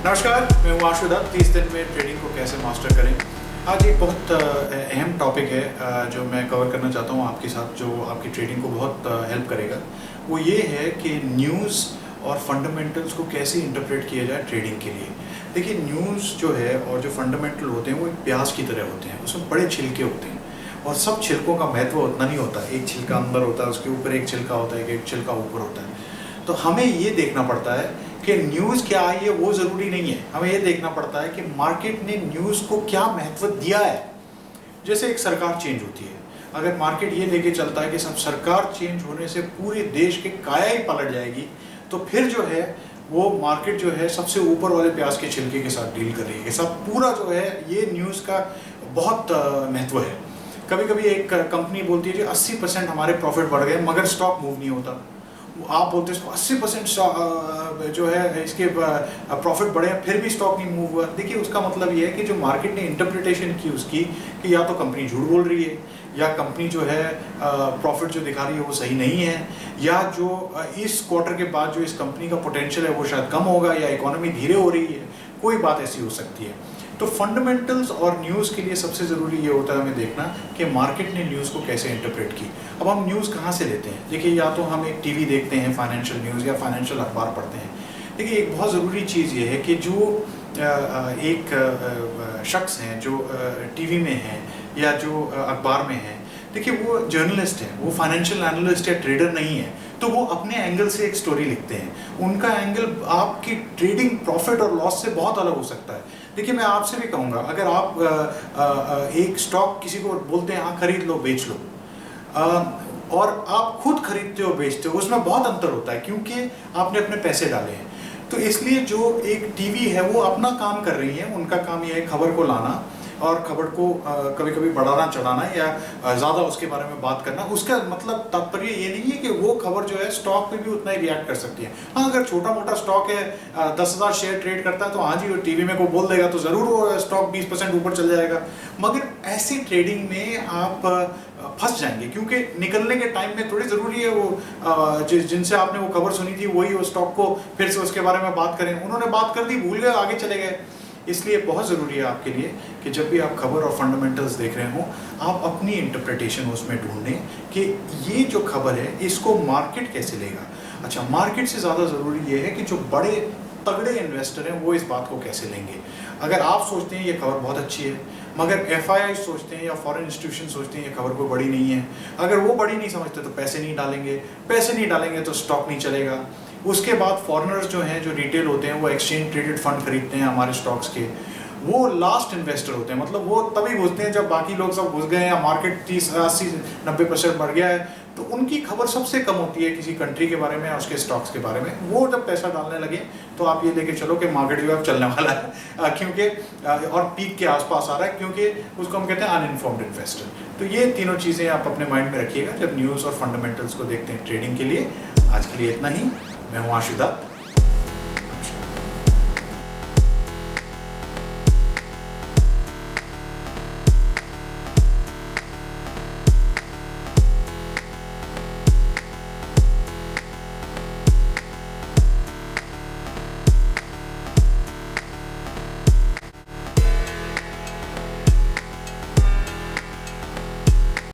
नमस्कार, मैं हूँ आशुदात। 30 दिन में ट्रेडिंग को कैसे मास्टर करें। आज एक बहुत अहम टॉपिक है जो मैं कवर करना चाहता हूँ आपके साथ, जो आपकी ट्रेडिंग को बहुत हेल्प करेगा। वो ये है कि न्यूज़ और फंडामेंटल्स को कैसे इंटरप्रेट किया जाए ट्रेडिंग के लिए। देखिए, न्यूज़ जो है और जो फंडामेंटल होते हैं वो एक प्याज की तरह होते हैं, उसमें बड़े छिलके होते हैं और सब छिलकों का महत्व उतना नहीं होता। एक छिलका अंदर होता है, उसके ऊपर एक छिलका होता है, एक छिलका ऊपर होता है। तो हमें ये देखना पड़ता है कि न्यूज़ क्या आई है वो ज़रूरी नहीं है। हमें ये देखना पड़ता है कि मार्केट ने न्यूज़ को क्या महत्व दिया है। जैसे एक सरकार चेंज होती है, अगर मार्केट ये लेके चलता है कि सब सरकार चेंज होने से पूरे देश के काया ही पलट जाएगी, तो फिर जो है वो मार्केट जो है सबसे ऊपर वाले प्याज के छिलके के साथ डील कर रही है। सब पूरा जो है ये न्यूज़ का बहुत महत्व है। कभी कभी एक कंपनी बोलती है कि 80% हमारे प्रॉफिट बढ़ गए मगर स्टॉक मूव नहीं होता। आप बोलते हैं 80% जो है इसके प्रॉफिट बढ़े फिर भी स्टॉक नहीं मूव हुआ। देखिए, उसका मतलब ये है कि जो मार्केट ने इंटरप्रिटेशन की उसकी कि या तो कंपनी झूठ बोल रही है, या कंपनी जो है प्रॉफिट जो दिखा रही है वो सही नहीं है, या जो इस क्वार्टर के बाद जो इस कंपनी का पोटेंशियल है वो शायद कम होगा, या इकोनॉमी धीरे हो रही है। कोई बात ऐसी हो सकती है। तो फंडामेंटल्स और न्यूज़ के लिए सबसे ज़रूरी ये होता है हमें देखना कि मार्केट ने न्यूज़ को कैसे इंटरप्रेट की। अब हम न्यूज़ कहाँ से लेते हैं? देखिए, या तो हम एक टीवी देखते हैं फाइनेंशियल न्यूज़, या फाइनेंशियल अखबार पढ़ते हैं। देखिए, एक बहुत ज़रूरी चीज़ ये है कि जो एक शख्स हैं जो टीवी में हैं या जो अखबार में हैं, देखिए वो जर्नलिस्ट है, वो फाइनेंशियल एनालिस्ट या ट्रेडर नहीं है। तो वो अपने एंगल से एक स्टोरी लिखते हैं। उनका एंगल आपकी ट्रेडिंग प्रॉफिट और लॉस से बहुत अलग हो सकता है। देखिए, मैं आपसे भी कहूँगा, अगर आप एक स्टॉक किसी को बोलते हैं हाँ खरीद लो बेच लो, और आप खुद खरीदते हो बेचते हो, उसमें बहुत अंतर होता है क्योंकि आपने अपने पैसे डाले हैं। तो इसलिए जो एक टीवी है वो अपना काम कर रही है, उनका काम यह है खबर को लाना और खबर को कभी कभी बढ़ाना चढ़ाना या ज़्यादा उसके बारे में बात करना। उसका मतलब तात्पर्य ये नहीं है कि वो खबर जो है स्टॉक पे भी उतना ही रिएक्ट कर सकती है। हाँ, अगर छोटा मोटा स्टॉक है, 10,000 शेयर ट्रेड करता है, तो हाँ जी वो टीवी में को बोल देगा तो ज़रूर वो स्टॉक 20% ऊपर चल जाएगा। मगर ऐसी ट्रेडिंग में आप फंस जाएंगे, क्योंकि निकलने के टाइम में थोड़ी ज़रूरी है वो जिनसे आपने वो खबर सुनी थी वही वो स्टॉक को फिर से उसके बारे में बात करें। उन्होंने बात कर दी, भूल गए, आगे चले गए। इसलिए बहुत ज़रूरी है आपके लिए कि जब भी आप खबर और फंडामेंटल्स देख रहे हो, आप अपनी इंटरप्रिटेशन उसमें ढूंढें कि ये जो खबर है इसको मार्केट कैसे लेगा। अच्छा, मार्केट से ज़्यादा ज़रूरी ये है कि जो बड़े तगड़े इन्वेस्टर हैं वो इस बात को कैसे लेंगे। अगर आप सोचते हैं ये खबर बहुत अच्छी है, मगर FII सोचते हैं या फॉरेन इंस्टीट्यूशन सोचते हैं ये खबर कोई बड़ी नहीं है, अगर वो बड़ी नहीं समझते तो पैसे नहीं डालेंगे, पैसे नहीं डालेंगे तो स्टॉक नहीं चलेगा। उसके बाद फॉरेनर्स जो हैं, जो रिटेल होते हैं, वो एक्सचेंज ट्रेडेड फंड खरीदते हैं हमारे स्टॉक्स के, वो लास्ट इन्वेस्टर होते हैं। मतलब वो तभी घुसते हैं जब बाकी लोग सब घुस गए हैं, मार्केट 30, 80, 90% बढ़ गया है, तो उनकी खबर सबसे कम होती है किसी कंट्री के बारे में और उसके स्टॉक्स के बारे में। वो जब पैसा डालने लगे तो आप ये लेके चलो कि मार्केट जो है चलने वाला है, क्योंकि और पीक के आसपास आ रहा है, क्योंकि उसको हम कहते हैं अनइन्फॉर्म्ड इन्वेस्टर। तो ये तीनों चीज़ें आप अपने माइंड में रखिएगा जब न्यूज़ और फंडामेंटल्स को देखते हैं ट्रेडिंग के लिए। आज के लिए इतना ही। मैं हूँ आशुदात।